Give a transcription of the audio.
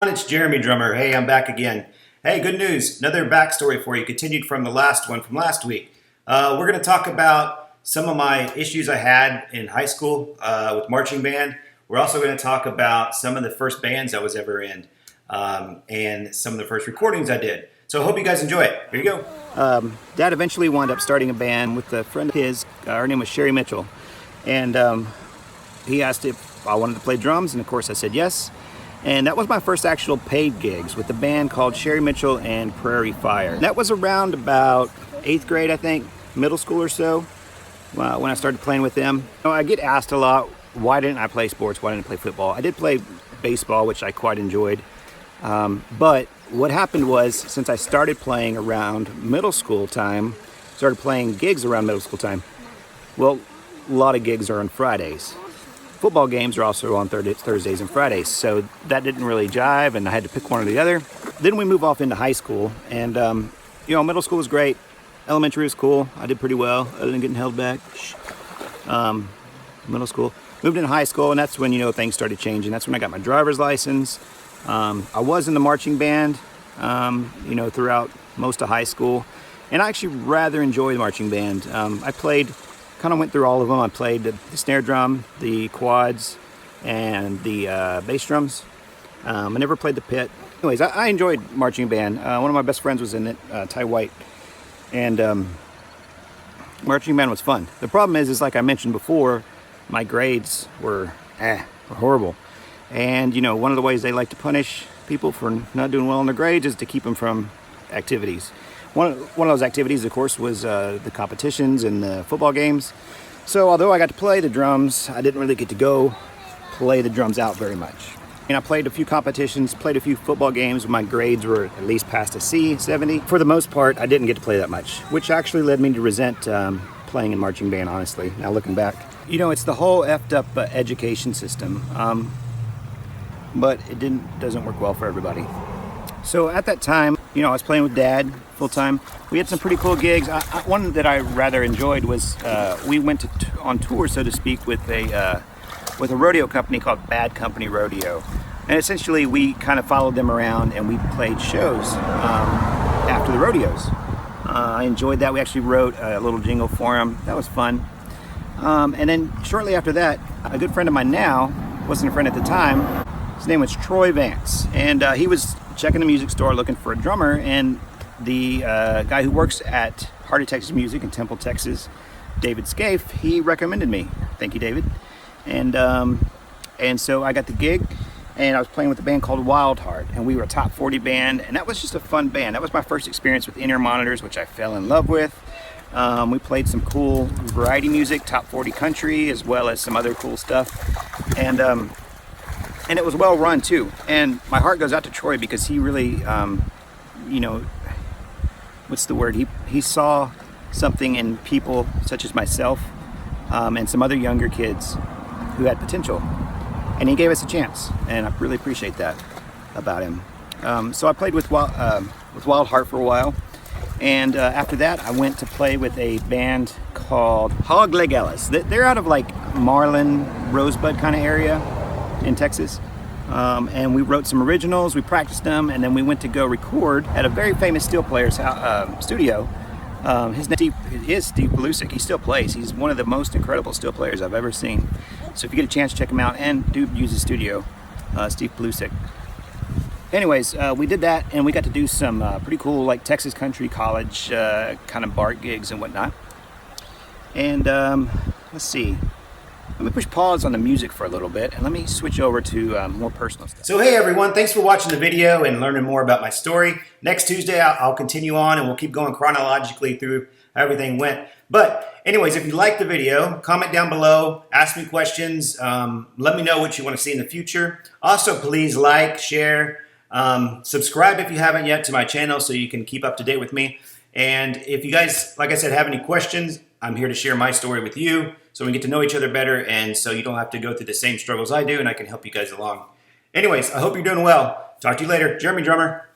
It's Jeremy Drummer. Hey, I'm back again. Hey, good news. Another backstory for you, continued from the last one from last week. We're going to talk about some of my issues I had in high school with marching band. We're also going to talk about some of the first bands I was ever in and some of the first recordings I did. So I hope you guys enjoy it. Here you go. Dad eventually wound up starting a band with a friend of his. Her name was Sherry Mitchell. And he asked if I wanted to play drums, and of course I said yes. And that was my first actual paid gigs with a band called Sherry Mitchell and Prairie Fire. That was around about 8th grade, I think, middle school or so, when I started playing with them. I get asked a lot, why didn't I play sports? Why didn't I play football? I did play baseball, which I quite enjoyed. But what happened was, since I started playing around middle school time, started playing gigs around middle school time, well, a lot of gigs are on Fridays. Football games are also on Thursdays and Fridays, so that didn't really jive, and I had to pick one or the other. Then we move off into high school, and middle school was great. Elementary was cool. I did pretty well, other than getting held back. Middle school. Moved into high school, and that's when, things started changing. That's when I got my driver's license. I was in the marching band, throughout most of high school, and I actually rather enjoyed the marching band. I kind of went through all of them. I played the snare drum, the quads, and the bass drums. I never played the pit. Anyways, I enjoyed marching band. One of my best friends was in it, Ty White, and marching band was fun. The problem is like I mentioned before, my grades were horrible. And one of the ways they like to punish people for not doing well in their grades is to keep them from activities. One of those activities, of course, was the competitions and the football games. So although I got to play the drums, I didn't really get to go play the drums out very much. I played a few competitions, played a few football games. My grades were at least past a C, 70. For the most part, I didn't get to play that much, which actually led me to resent playing in marching band, honestly, now looking back. It's the whole effed up education system, but it doesn't work well for everybody. So at that time, I was playing with Dad full time. We had some pretty cool gigs. One that I rather enjoyed was we went on tour, so to speak, with a rodeo company called Bad Company Rodeo, and essentially we kind of followed them around and we played shows after the rodeos. I enjoyed that. We actually wrote a little jingle for them. That was fun. And then shortly after that, a good friend of mine now, wasn't a friend at the time. His name was Troy Vance, and he was checking the music store looking for a drummer, and the guy who works at Heart of Texas Music in Temple, Texas, David Scaife, he recommended me. Thank you, David. And so I got the gig, and I was playing with a band called Wild Heart, and we were a top 40 band, and that was just a fun band. That was my first experience with in-ear monitors, which I fell in love with. We played some cool variety music, top 40 country, as well as some other cool stuff, and it was well run too. And my heart goes out to Troy because he really, what's the word? He saw something in people such as myself and some other younger kids who had potential, and he gave us a chance. And I really appreciate that about him. So I played with Wild Heart for a while, and after that, I went to play with a band called Hog Leg Ellis. They're out of like Marlin, Rosebud kind of area in Texas, and we wrote some originals, we practiced them, and then we went to go record at a very famous steel player's studio. His name is Steve Blusick. He still plays. He's one of the most incredible steel players I've ever seen. So if you get a chance, check him out, and do use his studio, Steve Blusick. Anyways, we did that, and we got to do some pretty cool like Texas country college kind of bar gigs and whatnot. And let's see. Let me push pause on the music for a little bit, and let me switch over to more personal stuff. So hey everyone, thanks for watching the video and learning more about my story. Next Tuesday, I'll continue on, and we'll keep going chronologically through how everything went. But anyways, if you liked the video, comment down below, ask me questions, let me know what you want to see in the future. Also, please like, share, subscribe if you haven't yet to my channel so you can keep up to date with me. And if you guys, like I said, have any questions, I'm here to share my story with you so we get to know each other better, and so you don't have to go through the same struggles I do, and I can help you guys along. Anyways, I hope you're doing well. Talk to you later. Jeremy Drummer.